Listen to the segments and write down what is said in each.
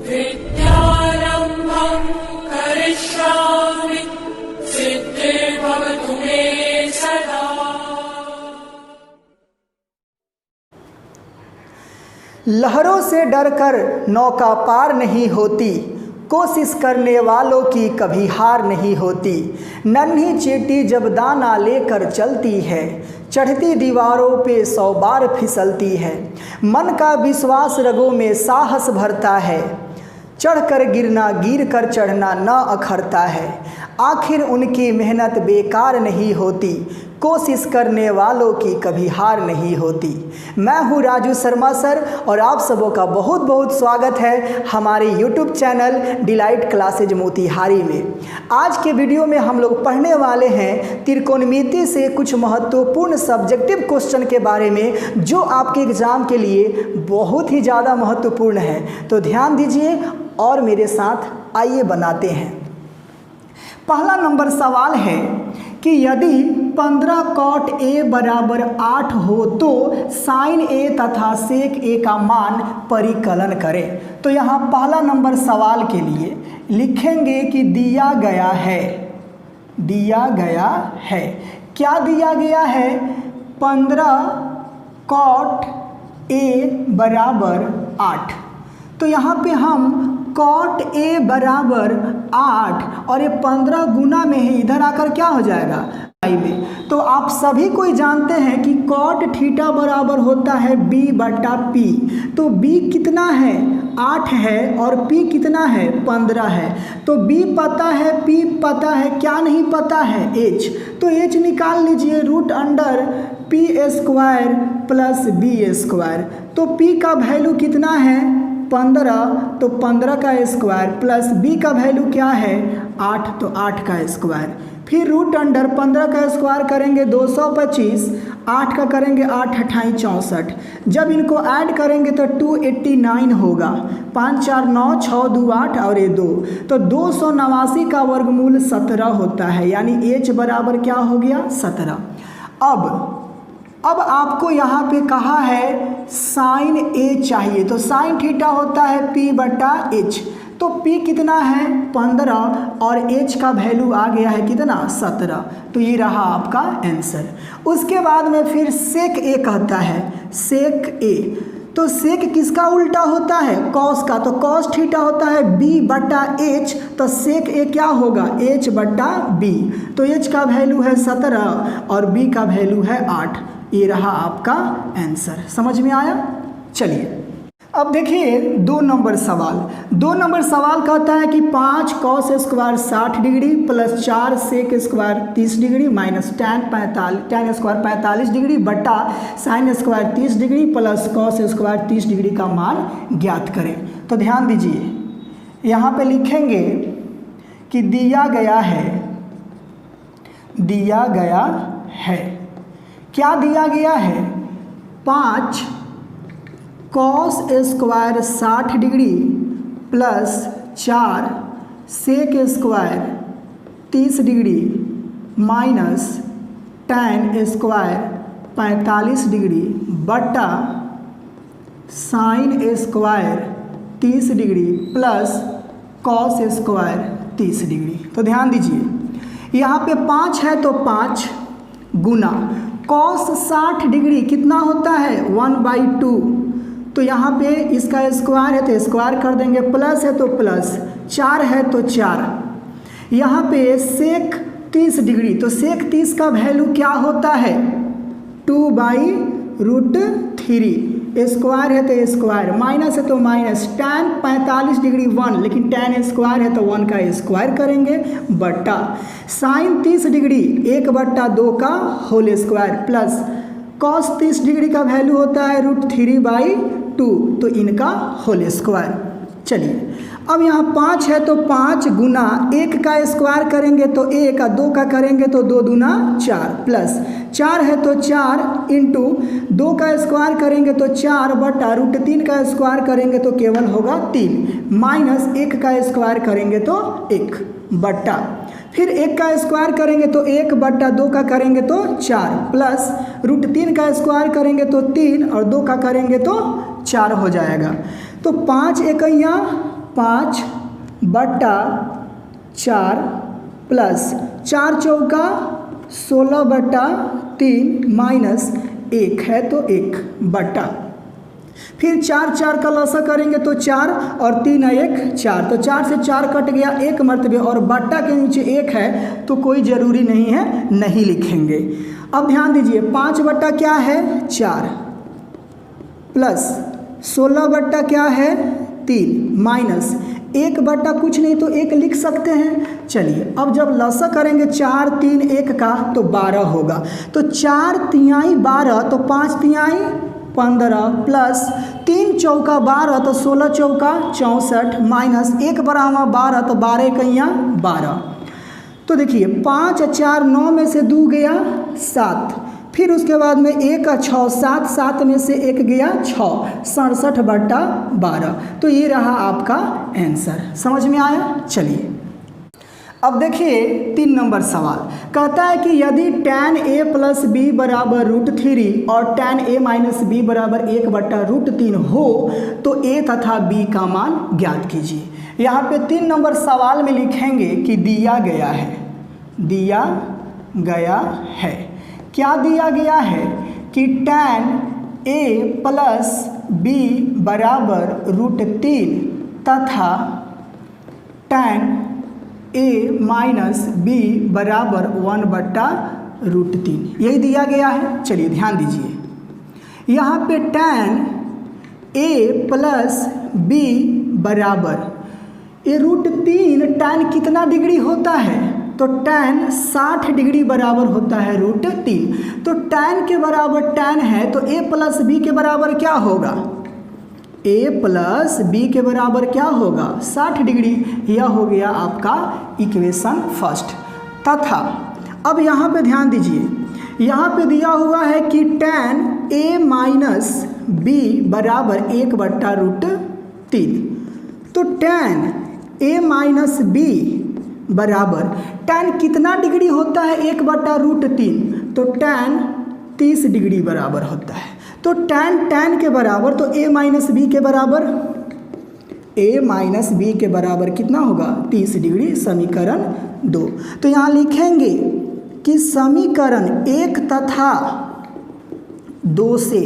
विद्यारम्भं करिष्यामि सिद्धिर्भवतु मे सदा। लहरों से डरकर नौका पार नहीं होती, कोशिश करने वालों की कभी हार नहीं होती। नन्ही चींटी जब दाना लेकर चलती है, चढ़ती दीवारों पे 100 बार फिसलती है। मन का विश्वास रगों में साहस भरता है, चढ़कर गिरना गिर कर चढ़ना न अखरता है। आखिर उनकी मेहनत बेकार नहीं होती, कोशिश करने वालों की कभी हार नहीं होती। मैं हूँ राजू शर्मा सर और आप सबों का बहुत बहुत स्वागत है हमारे YouTube channel delight classes Motihari में। आज के वीडियो में हम लोग पढ़ने वाले हैं त्रिकोणमिति से कुछ महत्वपूर्ण सब्जेक्टिव क्वेश्चन के बारे में जो आपके एग्ज़ाम के लिए बहुत ही ज़्यादा महत्वपूर्ण है। तो ध्यान दीजिए और मेरे साथ आइए बनाते हैं। पहला नंबर सवाल है कि यदि 15 cot A बराबर 8 हो तो sin A तथा sec A का मान परिकलन करें। तो यहाँ पहला नंबर सवाल के लिए लिखेंगे कि दिया गया है, क्या दिया गया है? 15 cot A बराबर 8। तो यहाँ पे हम cot A बराबर 8 और ये 15 गुना में है, इधर आकर क्या हो जाएगा में। तो आप सभी कोई जानते हैं कि cot थीटा बराबर होता है b बटा p। तो b कितना है? 8 है और p कितना है? 15 है। तो b पता है, p पता है, क्या नहीं पता है? h। तो h निकाल लीजिए, root under p square plus b square. तो p का वैल्यू कितना है? 15। तो 15 का स्क्वायर प्लस b का वैल्यू क्या है? 8। तो 8 का स्क्वायर। फिर रूट अंडर 15 का स्क्वायर करेंगे 225, 8 का करेंगे 8 अट्ठाई 64। जब इनको ऐड करेंगे तो 289 होगा। 5 4 9 6 2 8 और ये 2। तो 289 का वर्गमूल 17 होता है, यानी h बराबर क्या हो गया? 17। अब आपको यहाँ पे कहा है साइन A चाहिए। तो साइन थीटा होता है p बटा h। तो p कितना है? 15 और h का वैल्यू आ गया है कितना? 17। तो ये रहा आपका आंसर। उसके बाद में फिर सेक A कहता है, सेक A। तो सेक किसका उल्टा होता है? कॉस का। तो कॉस थीटा होता है b बटा h। तो सेक A क्या होगा? h बटा b। तो h का वैल्यू है 17 और b का वैल्यू है 8। ये रहा आपका आंसर। समझ में आया? चलिए अब देखिए 2 नंबर सवाल कहता है कि 5 cos square 60 degree plus 4 sec square 30 degree minus tan square 45 degree बटा sine square 30 degree plus cos square 30 degree का मान ज्ञात करें। तो ध्यान दीजिए, यहाँ पे लिखेंगे कि दिया गया है। क्या दिया गया है? 5 cos square 60 degree plus 4 sec square 30 degree minus tan square 45 degree बटा sine square 30 degree plus cos square 30 degree. तो ध्यान दीजिए, यहाँ पे 5 है तो 5 गुना cos 60 डिग्री कितना होता है? 1/2। तो यहाँ पे इसका स्क्वायर है तो स्क्वायर कर देंगे, प्लस है तो प्लस, 4 है तो 4। यहाँ पे सेक 30 डिग्री, तो सेक 30 का वैल्यू क्या होता है? 2/√3। स्क्वायर है तो स्क्वायर, माइनस है तो माइनस, tan 45 डिग्री 1, लेकिन tan स्क्वायर है तो 1 का स्क्वायर करेंगे बटा साइन 30 डिग्री 1/2 का whole square plus cos 30 degree का वैल्यू होता है √3/2, तो इनका होल स्क्वायर। चलिए अब यहाँ 5 है तो 5 गुना 1 का स्क्वायर करेंगे तो 1, 2 का करेंगे तो 2 दूना 4 प्लस 4 है तो 4 इंटू 2 का स्क्वायर करेंगे तो 4 बटा √3 का स्क्वायर करेंगे तो केवल होगा 3 माइनस 1 का स्क्वायर करेंगे तो 1 बटा फिर 1 का स्क्वायर करेंगे तो 1 बटा 2 का करेंगे तो 4 प्लस √3 का स्क्वायर करेंगे तो 3 और 2 का करेंगे तो 4 हो जाएगा। तो 5 एकैया 5/4 प्लस 4 चौका 16/3 माइनस 1 है तो 1/। फिर 4 का लसा करेंगे तो 4 और 3 है 1 4, तो 4 से 4 कट गया 1 मर्तबे, और बट्टा के नीचे 1 है तो कोई ज़रूरी नहीं है, नहीं लिखेंगे। अब ध्यान दीजिए 5 क्या है 4 प्लस 16 क्या है 3 माइनस 1 कुछ नहीं तो 1 लिख सकते हैं। चलिए अब जब लसा करेंगे 4 3 1 का तो 12 होगा, तो 4 तिहाई 12 तो 5 तिहाई 15 प्लस 3 चौका 12 तो 16 चौका 64 माइनस 1 बराबर 12 तो 12 इकैया 12। तो देखिए 5 और 4 9 में से 2 गया 7, फिर उसके बाद में 1 और 6 7, 7 में से 1 गया 6, 67/12। तो ये रहा आपका आंसर। समझ में आया? चलिए अब देखिए 3 नंबर सवाल कहता है कि यदि tan a प्लस बी बराबर √3 और tan a माइनस बी बराबर 1/√3 हो तो a तथा b का मान ज्ञात कीजिए। यहाँ पे 3 नंबर सवाल में लिखेंगे कि दिया गया है, दिया गया है, क्या दिया गया है कि tan a प्लस b बराबर √3 तथा tan a माइनस बी बराबर 1/√3, यही दिया गया है। चलिए ध्यान दीजिए यहाँ पे tan a प्लस बी बराबर ये √3, tan कितना डिग्री होता है तो tan 60 डिग्री बराबर होता है √3, तो tan के बराबर tan है तो a प्लस बी के बराबर क्या होगा, a प्लस बी के बराबर क्या होगा 60 डिग्री। यह हो गया आपका इक्वेशन फर्स्ट। तथा अब यहाँ पे ध्यान दीजिए, यहाँ पे दिया हुआ है कि tan a माइनस बी बराबर 1/√3, तो tan a माइनस बी बराबर tan कितना डिग्री होता है 1/√3, तो tan 30 डिग्री बराबर होता है। तो tan के बराबर तो a माइनस बी के बराबर, a माइनस बी के बराबर कितना होगा 30 डिग्री, समीकरण 2। तो यहाँ लिखेंगे कि समीकरण 1 तथा 2 से,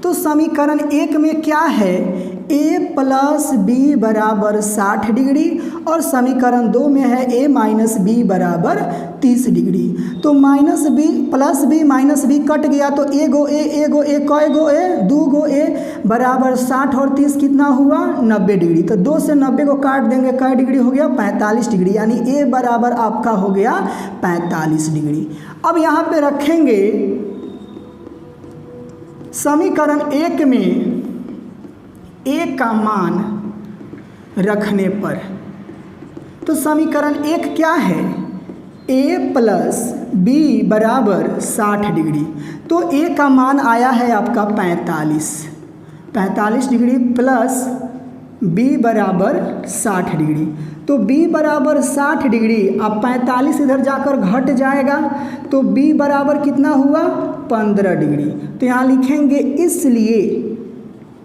तो समीकरण 1 में क्या है a प्लस बी बराबर 60 डिग्री और समीकरण 2 में है a माइनस बी बराबर 30 डिग्री। तो minus B plus B minus B cut गया तो ए गो ए कै गो ए 2 गो ए बराबर 60 और 30 कितना हुआ 90 डिग्री। तो 2 से 90 को काट देंगे, कै डिग्री हो गया 45 डिग्री, यानी ए बराबर आपका हो गया 45 डिग्री। अब यहाँ पे रखेंगे समीकरण 1 में a का मान रखने पर, तो समीकरण 1 क्या है a प्लस बी बराबर 60 डिग्री, तो a का मान आया है आपका 45 डिग्री प्लस b बराबर 60 डिग्री, तो b बराबर 60 डिग्री। अब 45 इधर जाकर घट जाएगा तो b बराबर कितना हुआ 15 डिग्री। तो यहाँ लिखेंगे इसलिए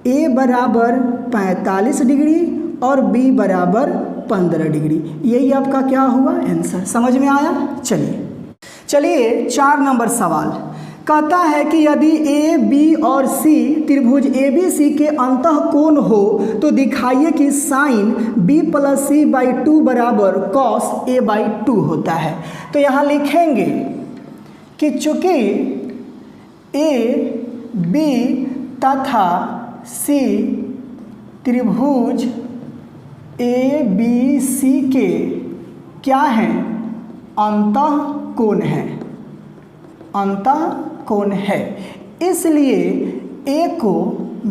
a बराबर 45 डिग्री और b बराबर 15 डिग्री, यही आपका क्या हुआ आंसर। समझ में आया? चलिए 4 नंबर सवाल कहता है कि यदि a b और c त्रिभुज ABC के अंतः कोण हो तो दिखाइए कि साइन b प्लस c/2 बराबर cos a/2 होता है। तो यहाँ लिखेंगे कि चूँकि a b तथा c त्रिभुज ABC के क्या हैं अंतः कोण है, इसलिए A को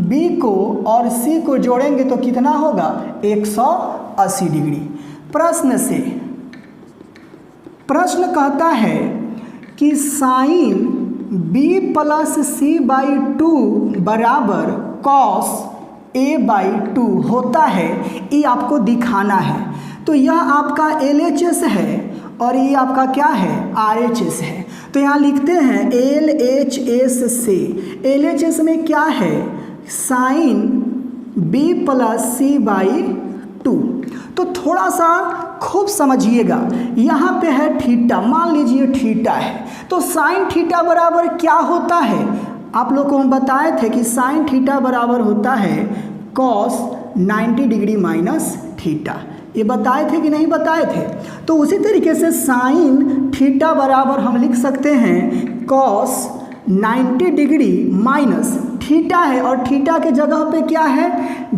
B को और C को जोड़ेंगे तो कितना होगा 180 डिग्री। प्रश्न कहता है कि साइन B प्लस c/2 बराबर cos a/2 होता है, ये आपको दिखाना है। तो यह आपका LHS है और ये आपका क्या है RHS है। तो यहाँ लिखते हैं LHS से, LHS में क्या है साइन B प्लस c/2 तो थोड़ा सा खूब समझिएगा, यहाँ पे है थीटा, मान लीजिए थीटा है, तो साइन थीटा बराबर क्या होता है? आप लोग को हम बताए थे कि साइन थीटा बराबर होता है कॉस 90 डिग्री माइनस थीटा। ये बताए थे कि नहीं बताए थे? तो उसी तरीके से साइन थीटा बराबर हम लिख सकते हैं कॉस 90 डिग्री माइनस थीटा है, और थीटा के जगह पे क्या है?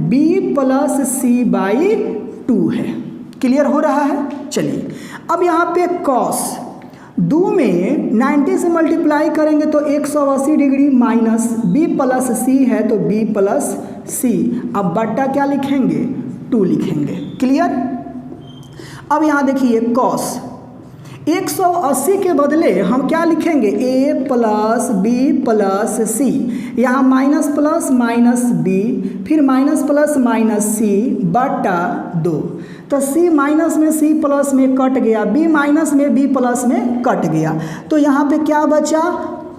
b प्लस सी बाई 2 है। क्लियर हो रहा है? चलिए अब यहाँ पे कॉस 2 में 90 से मल्टीप्लाई करेंगे तो 180 डिग्री माइनस b प्लस सी है तो b प्लस सी। अब बट्टा क्या लिखेंगे? 2 लिखेंगे। क्लियर? अब यहाँ देखिए कॉस 180 के बदले हम क्या लिखेंगे? a प्लस बी प्लस सी, यहाँ माइनस प्लस माइनस बी, फिर माइनस प्लस माइनस सी बटा 2। तो c माइनस में c प्लस में कट गया, b माइनस में b प्लस में कट गया, तो यहाँ पे क्या बचा?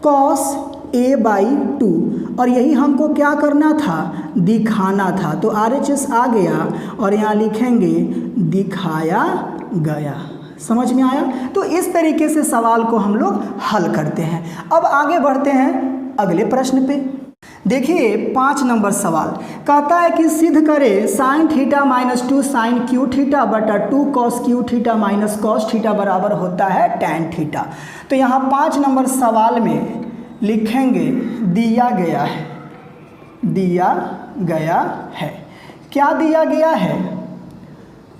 Cos a by 2। और यही हमको क्या करना था? दिखाना था। तो RHS आ गया और यहाँ लिखेंगे दिखाया गया। समझ में आया? तो इस तरीके से सवाल को हम लोग हल करते हैं। अब आगे बढ़ते हैं अगले प्रश्न पे। देखिए 5 नंबर सवाल कहता है कि सिद्ध करे sine theta minus 2 sine cube theta बटा 2 cos cube theta minus cos theta बराबर होता है टैन थीटा। तो यहाँ 5 नंबर सवाल में लिखेंगे दिया गया है, दिया गया है। क्या दिया गया है?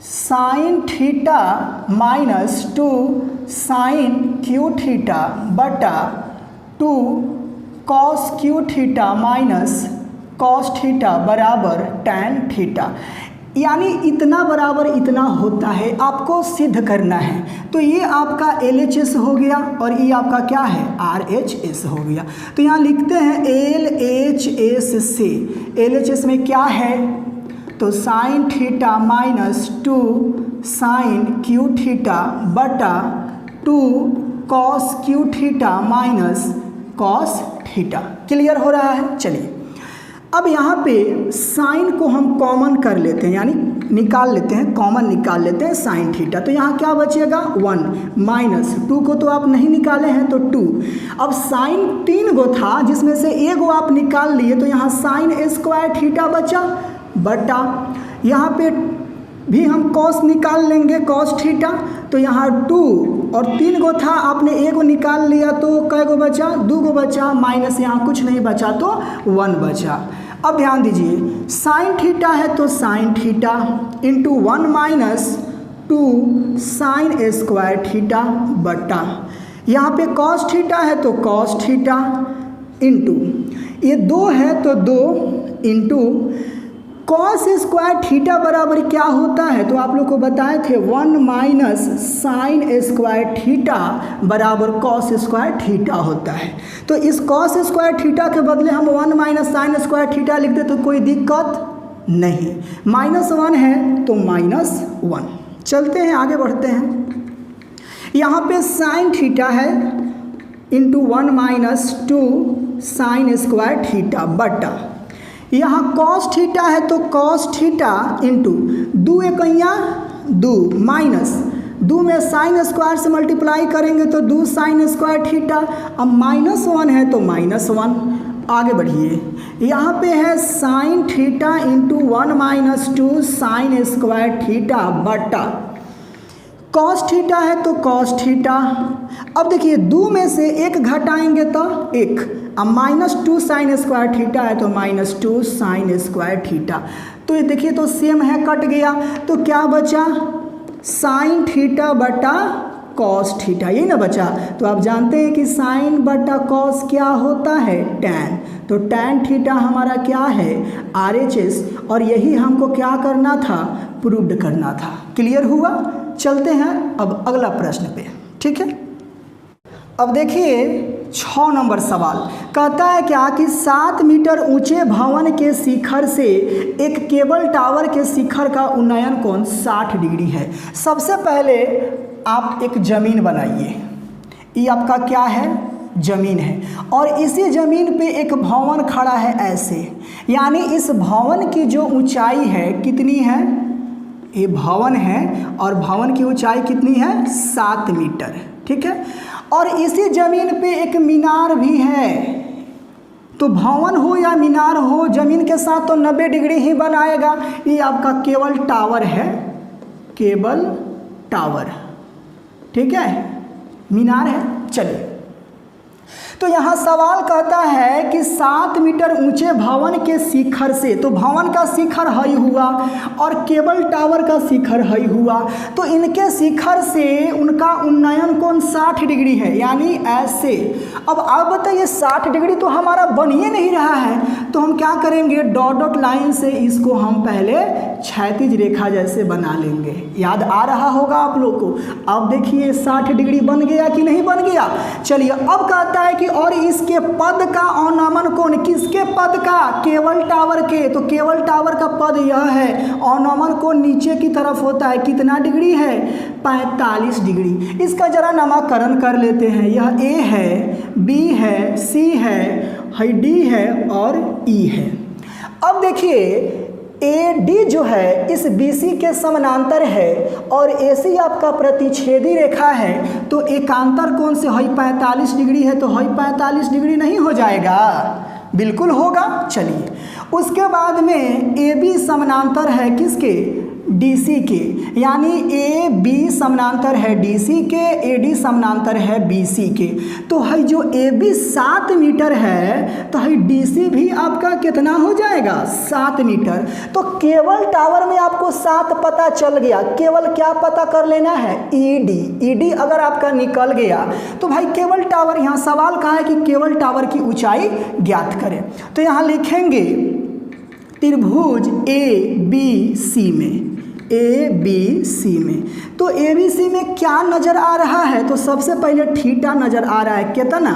Sine theta minus 2 sine cube theta बटा 2 cos cube theta minus cos theta बराबर टैन थीटा। यानी इतना बराबर इतना होता है, आपको सिद्ध करना है। तो ये आपका LHS हो गया और ये आपका क्या है? RHS हो गया। तो यहाँ लिखते हैं LHS से, LHS में क्या है? तो sine theta minus 2 sine cube theta बटा 2 cos cube theta minus cos theta. Clear हो रहा है? चलिए अब यहाँ पे साइन को हम कॉमन कर लेते हैं, यानी निकाल लेते हैं, कॉमन निकाल लेते हैं साइन थीटा। तो यहाँ क्या बचेगा? 1 माइनस 2 को तो आप नहीं निकाले हैं तो 2। अब साइन 3 गो था जिसमें से 1 गो आप निकाल लिए, तो यहाँ साइन स्क्वायर थीटा बचा बटा, यहाँ पे भी हम कॉस निकाल लेंगे कॉस थीटा। तो यहाँ 2 और 3 गो था, आपने 1 गो निकाल लिया तो कै गो बचा? 2 गो बचा, माइनस यहाँ कुछ नहीं बचा तो 1 बचा। अब ध्यान दीजिए साइन थीटा है तो sine theta into 1 minus 2 sine square theta बटा, यहाँ पे कॉस थीटा है तो कॉस थीटा इंटू ये 2 है तो 2 इंटू कॉस स्क्वायर थीटा बराबर क्या होता है? तो आप लोग को बताए थे 1 माइनस साइन स्क्वायर थीटा बराबर कॉस स्क्वायर थीटा होता है। तो इस कॉस स्क्वायर थीटा के बदले हम 1 माइनस साइन स्क्वायर थीटा लिख दे तो कोई दिक्कत नहीं। -1 है तो -1। चलते हैं आगे बढ़ते हैं। यहाँ पे साइन थीटा है into 1 minus 2 sine square theta बटा, यहाँ कॉस थीटा है तो कॉस थीटा इंटू 2 एकैया 2 माइनस 2 में साइन स्क्वायर से मल्टीप्लाई करेंगे तो 2 साइन स्क्वायर थीटा। अब -1 है तो -1। आगे बढ़िए, यहाँ पे है sine theta into 1 minus 2 sine square theta बटा कॉस थीटा है तो कॉस थीटा। अब देखिए 2 में से 1 घटाएंगे तो 1, अब -2 साइन स्क्वायर थीटा है तो -2 साइन स्क्वायर थीटा। तो ये देखिए तो सेम है, कट गया, तो क्या बचा? साइन थीटा बटा कॉस थीटा, यही ना बचा। तो आप जानते हैं कि साइन बटा कॉस क्या होता है? टैन। तो टैन थीटा हमारा क्या है? RHS। और यही हमको क्या करना था? प्रूव्ड करना था। क्लियर हुआ? चलते हैं अब अगला प्रश्न पे। ठीक है, अब देखिए 6 नंबर सवाल कहता है क्या कि 7 मीटर ऊंचे भवन के शिखर से एक केबल टावर के शिखर का उन्नयन कोण 60 डिग्री है। सबसे पहले आप एक ज़मीन बनाइए, ये आपका क्या है? ज़मीन है, और इसी ज़मीन पे एक भवन खड़ा है ऐसे, यानी इस भवन की जो ऊंचाई है कितनी है? ये भवन है और भवन की ऊंचाई कितनी है 7 मीटर, ठीक है। और इसी जमीन पे एक मीनार भी है, तो भवन हो या मीनार हो जमीन के साथ तो 90 डिग्री ही बनाएगा। ये आपका केबल टावर है, केबल टावर, ठीक है, मीनार है। चलिए, तो यहाँ सवाल कहता है कि 7 मीटर ऊंचे भवन के शिखर से, तो भवन का शिखर हाई हुआ और केबल टावर का शिखर हाई हुआ, तो इनके शिखर से उनका उन्नयन कोण 60 डिग्री है, यानी ऐसे। अब आप बताइए 60 डिग्री तो हमारा बन ही नहीं रहा है, तो हम क्या करेंगे, डॉट डॉट लाइन से इसको हम पहले क्षैतिज रेखा जैसे बना लेंगे। याद आ रहा होगा आप लोग को। अब देखिए 60 डिग्री बन गया कि नहीं बन गया। चलिए, अब कहता है कि और इसके पद का अवनमन कोण, किसके पद का, केबल टावर के, तो केबल टावर का पद यह है, अवनमन कोण नीचे की तरफ होता है, कितना डिग्री है 45 डिग्री। इसका जरा नामकरण कर लेते हैं, यह ए है, बी है, सी है, डी है और ई है। अब देखिए AD जो है इस BC के समानांतर है और AC आपका प्रतिच्छेदी रेखा है, तो एकांतर कोण से हाई 45 डिग्री है, तो हाई 45 डिग्री नहीं हो जाएगा, बिल्कुल होगा। चलिए, उसके बाद में AB समानांतर है किसके, DC के, यानी AB समानांतर है DC के, AD समानांतर है BC के, तो है जो AB 7 मीटर है, तो है DC भी आपका कितना हो जाएगा 7 मीटर। तो केबल टावर में आपको 7 पता चल गया, केवल क्या पता कर लेना है, ED अगर आपका निकल गया तो भाई केबल टावर, यहाँ सवाल कहा है कि केबल टावर की ऊंचाई ज्ञात करें, तो यहाँ लिखेंगे त्रिभुज ABC में, ABC में, तो ABC में क्या नज़र आ रहा है, तो सबसे पहले थीटा नज़र आ रहा है, कितना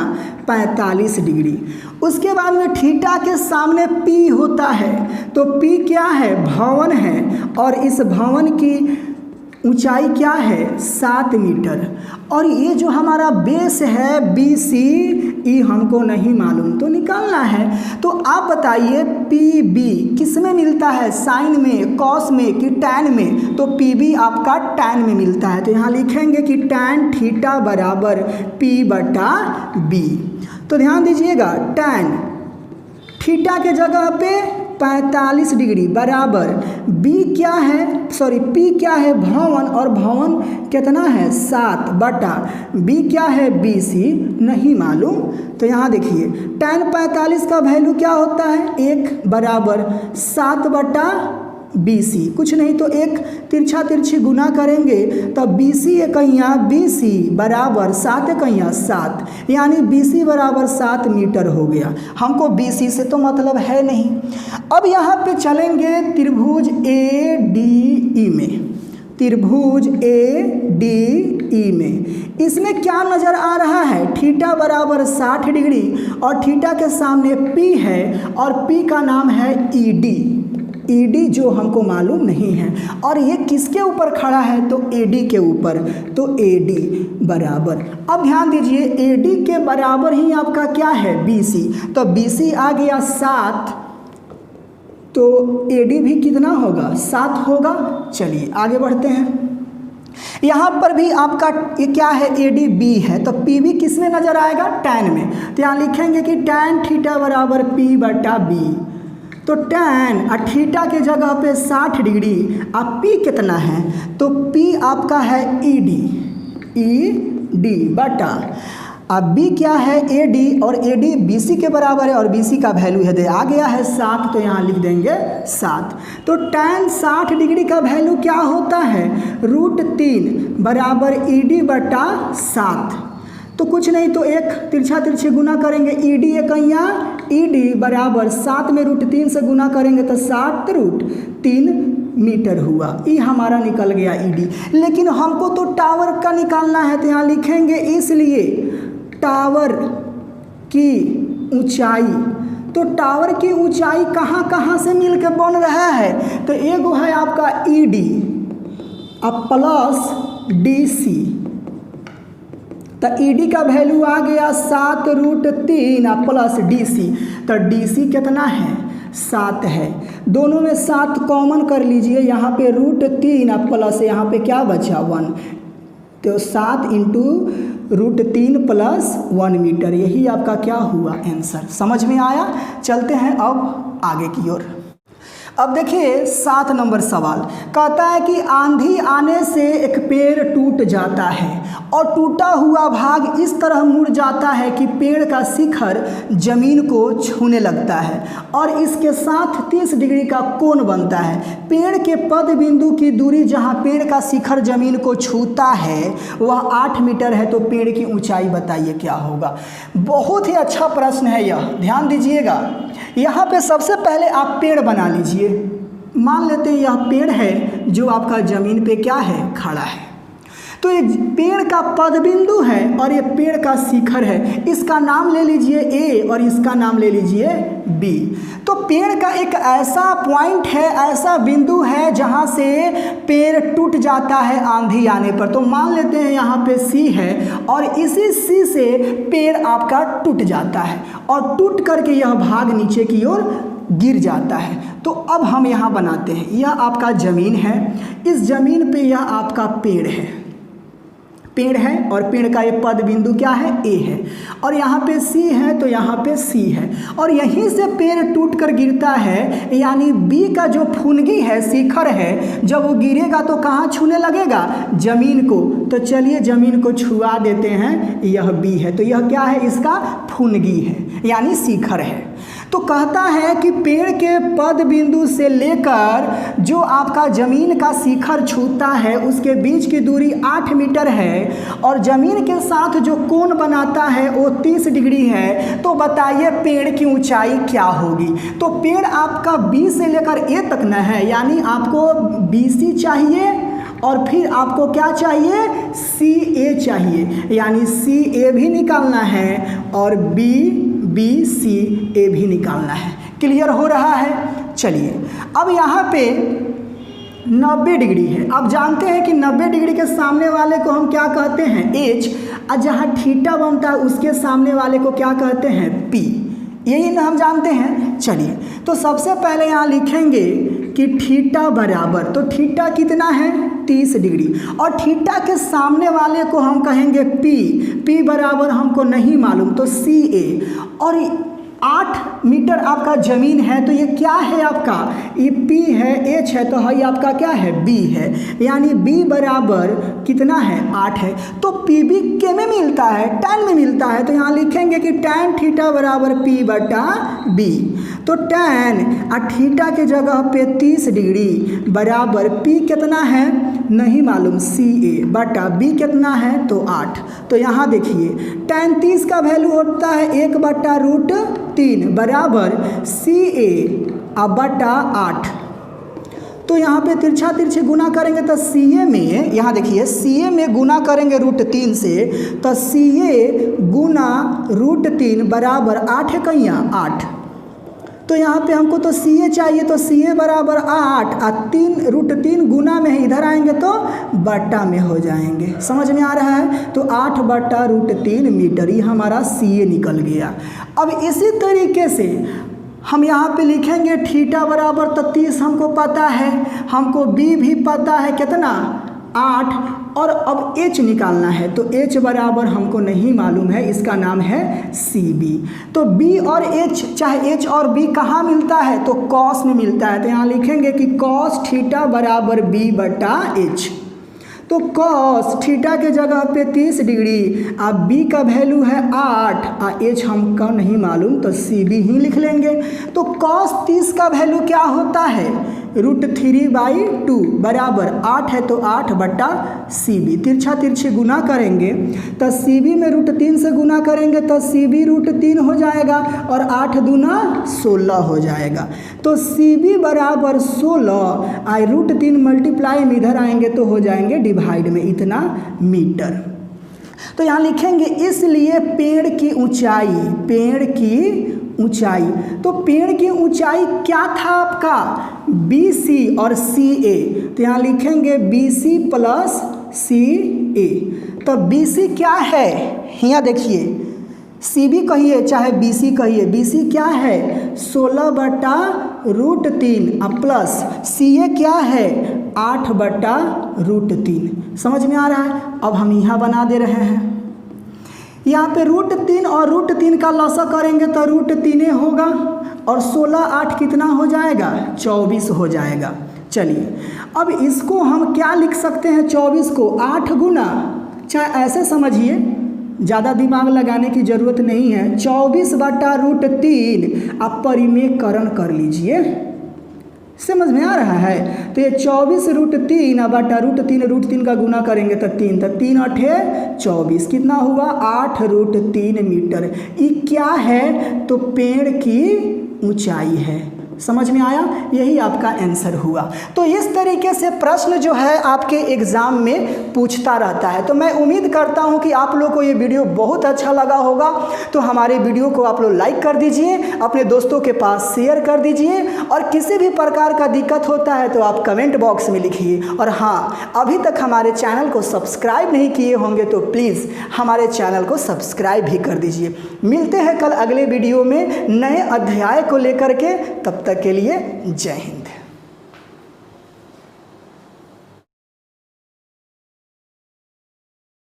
45 डिग्री। उसके बाद में थीटा के सामने P होता है, तो P क्या है, भवन है, और इस भवन की ऊंचाई क्या है 7 मीटर। और ये जो हमारा बेस है BC, ये हमको नहीं मालूम, तो निकालना है। तो आप बताइए PB किस में मिलता है, साइन में, कॉस में कि टैन में, तो PB आपका टैन में मिलता है, तो यहाँ लिखेंगे कि टैन थीटा बराबर P/B। तो ध्यान दीजिएगा, टैन थीटा के जगह पे 45 डिग्री बराबर B क्या है, P क्या है भवन, और भवन कितना है 7/B क्या है BC नहीं मालूम। तो यहाँ देखिए tan 45 का वैल्यू क्या होता है, 1 बराबर 7/BC, कुछ नहीं तो एक तिरछा तिरछी गुना करेंगे तो BC एकैया BC बराबर 7 एकैया 7, यानी BC बराबर 7 मीटर हो गया। हमको BC से तो मतलब है नहीं। अब यहाँ पे चलेंगे त्रिभुज ADE में, त्रिभुज ADE में इसमें क्या नज़र आ रहा है, थीटा बराबर 60 डिग्री और थीटा के सामने P है और P का नाम है ED जो हमको मालूम नहीं है, और ये किसके ऊपर खड़ा है, तो AD के ऊपर, तो AD बराबर, अब ध्यान दीजिए AD के बराबर ही आपका क्या है BC, तो BC आ गया 7, तो AD भी कितना होगा 7 होगा। चलिए आगे बढ़ते हैं, यहाँ पर भी आपका ये क्या है ADB है, तो PB किस में नज़र आएगा, टैन में, तो यहाँ लिखेंगे कि टैन थीटा बराबर P/B, तो टैन थीटा के जगह पे 60 डिग्री, अब P कितना है, तो P आपका है ED बटा, अब B क्या है AD, और AD BC के बराबर है और BC का वैल्यू है आ गया है 7, तो यहाँ लिख देंगे 7। तो tan 60 डिग्री का वैल्यू क्या होता है, √3 बराबर ED/7, तो कुछ नहीं तो एक तिरछा तिरछी गुना करेंगे, ED एकैया ED बराबर 7 में √3 से गुना करेंगे तो 7√3 मीटर हुआ, ये हमारा निकल गया ED। लेकिन हमको तो टावर का निकालना है, तो यहाँ लिखेंगे इसलिए टावर की ऊंचाई, तो टावर की ऊंचाई कहाँ से मिलकर बन रहा है, तो एगो है आपका ED अब प्लस DC, तो ED का वैल्यू आ गया 7√3 प्लस DC, तो DC कितना है 7 है। दोनों में 7 कॉमन कर लीजिए, यहाँ पे √3 अब प्लस यहाँ पे क्या बचा 1, तो 7 इंटू √3 प्लस 1 मीटर, यही आपका क्या हुआ आंसर। समझ में आया। चलते हैं अब आगे की ओर। अब देखिए 7 नंबर सवाल कहता है कि आंधी आने से एक पेड़ टूट जाता है और टूटा हुआ भाग इस तरह मुड़ जाता है कि पेड़ का शिखर जमीन को छूने लगता है और इसके साथ 30 डिग्री का कोण बनता है। पेड़ के पद बिंदु की दूरी जहां पेड़ का शिखर जमीन को छूता है वह 8 मीटर है, तो पेड़ की ऊंचाई बताइए क्या होगा। बहुत ही अच्छा प्रश्न है यह, ध्यान दीजिएगा। यहाँ पे सबसे पहले आप पेड़ बना लीजिए। मान लेते हैं यह पेड़ है जो आपका ज़मीन पे क्या है, खड़ा है। तो ये पेड़ का पद बिंदु है और ये पेड़ का शिखर है। इसका नाम ले लीजिए A और इसका नाम ले लीजिए B। तो पेड़ का एक ऐसा पॉइंट है, ऐसा बिंदु है जहाँ से पेड़ टूट जाता है आंधी आने पर। तो मान लेते हैं यहाँ पे C है और इसी C से पेड़ आपका टूट जाता है और टूट करके यह भाग नीचे की ओर गिर जाता है। तो अब हम यहाँ बनाते हैं, यह आपका ज़मीन है, इस ज़मीन पे यह आपका पेड़ है और पेड़ का ये पद बिंदु क्या है, A है और यहाँ पे C है तो यहाँ पे C है और यहीं से पेड़ टूट कर गिरता है, यानी B का जो फुनगी है, शिखर है, जब वो गिरेगा तो कहाँ छूने लगेगा, ज़मीन को। तो चलिए ज़मीन को छुआ देते हैं, यह B है, तो यह क्या है, इसका फुनगी है यानी शिखर है। तो कहता है कि पेड़ के पद बिंदु से लेकर जो आपका ज़मीन का शिखर छूता है उसके बीच की दूरी 8 मीटर है और ज़मीन के साथ जो कोण बनाता है वो 30 डिग्री है। तो बताइए पेड़ की ऊंचाई क्या होगी। तो पेड़ आपका B से लेकर A तक न है, यानी आपको BC चाहिए और फिर आपको क्या चाहिए, CA चाहिए, यानी CA भी निकालना है और BCA भी निकालना है। क्लियर हो रहा है। चलिए अब यहाँ पे 90 डिग्री है। अब जानते हैं कि 90 डिग्री के सामने वाले को हम क्या कहते हैं, H, और जहाँ थीटा बनता है उसके सामने वाले को क्या कहते हैं, P। यही ना हम जानते हैं। चलिए तो सबसे पहले यहाँ लिखेंगे कि थीटा बराबर, तो थीटा कितना है, 30 डिग्री और थीटा के सामने वाले को हम कहेंगे P बराबर हमको नहीं मालूम तो CA और 8 मीटर आपका ज़मीन है। तो ये क्या है आपका, ये P है, H है, तो ये आपका क्या है, B है, यानी B बराबर कितना है, 8 है। तो PB के में मिलता है, tan में मिलता है, तो यहाँ लिखेंगे कि tan थीटा बराबर P बटा B। तो tan थीटा के जगह पे 30 डिग्री बराबर P कितना है नहीं मालूम, CA बटा B कितना है तो 8। तो यहाँ देखिए tan 30 का वैल्यू होता है 1/√3 बराबर CA बटा 8। तो यहाँ पे तिरछा तिरछे गुना करेंगे तो CA में, यहाँ देखिए CA में गुना करेंगे √3 से, तो CA गुना √3 बराबर 8 है कहिया 8। तो यहाँ पे हमको तो CA चाहिए, तो CA बराबर 8 और 3√3 गुना में है, इधर आएंगे तो बट्टा में हो जाएंगे। समझ में आ रहा है। तो 8/√3 मीटर ये हमारा CA निकल गया। अब इसी तरीके से हम यहाँ पे लिखेंगे थीटा बराबर, तो 30 हमको पता है, हमको B भी पता है कितना 8, और अब H निकालना है। तो H बराबर हमको नहीं मालूम है, इसका नाम है CB। तो B और H, चाहे H और B कहाँ मिलता है, तो कॉस में मिलता है। तो यहाँ लिखेंगे कि कॉस थीटा बराबर B बटा H। तो कॉस थीटा के जगह पे 30 डिग्री, अब B का वैल्यू है 8 और H हमको नहीं मालूम तो CB ही लिख लेंगे। तो कॉस 30 का वैल्यू क्या होता है, √3/2 बराबर 8 है, तो 8 बटा CB। तिरछा तिरछे गुना करेंगे तो CB में √3 से गुना करेंगे तो CB √3 हो जाएगा और 8 दूना 16 हो जाएगा। तो CB बराबर 16 आई √3 मल्टीप्लाई में इधर आएंगे तो हो जाएंगे डिवाइड में इतना मीटर। तो यहाँ लिखेंगे इसलिए पेड़ की ऊंचाई, तो पेड़ की ऊंचाई क्या था आपका, BC और CA। तो यहाँ लिखेंगे BC प्लस CA। तो BC क्या है, यहाँ देखिए CB कहिए चाहे BC कहिए, BC क्या है 16/2 √3 अब प्लस CA क्या है 8/√3। समझ में आ रहा है। अब हम यहाँ बना दे रहे हैं, यहाँ पे √3 और √3 का लसा करेंगे तो √3 होगा और 16 8 कितना हो जाएगा 24 हो जाएगा। चलिए अब इसको हम क्या लिख सकते हैं, 24 को 8 गुना, चाहे ऐसे समझिए, ज़्यादा दिमाग लगाने की ज़रूरत नहीं है। 24/√3 आप परिमेयकरण कर लीजिए, समझ में आ रहा है। तो ये 24√3/√3 का गुना करेंगे तो 3, तो 3 8 24 कितना हुआ 8√3 मीटर। ये क्या है तो पेड़ की ऊंचाई है। समझ में आया, यही आपका आंसर हुआ। तो इस तरीके से प्रश्न जो है आपके एग्ज़ाम में पूछता रहता है। तो मैं उम्मीद करता हूं कि आप लोग को ये वीडियो बहुत अच्छा लगा होगा। तो हमारे वीडियो को आप लोग लाइक कर दीजिए, अपने दोस्तों के पास शेयर कर दीजिए, और किसी भी प्रकार का दिक्कत होता है तो आप कमेंट बॉक्स में लिखिए। और हाँ, अभी तक हमारे चैनल को सब्सक्राइब नहीं किए होंगे तो प्लीज़ हमारे चैनल को सब्सक्राइब भी कर दीजिए। मिलते हैं कल अगले वीडियो में नए अध्याय को लेकर के, तब तक के लिए जय हिंद।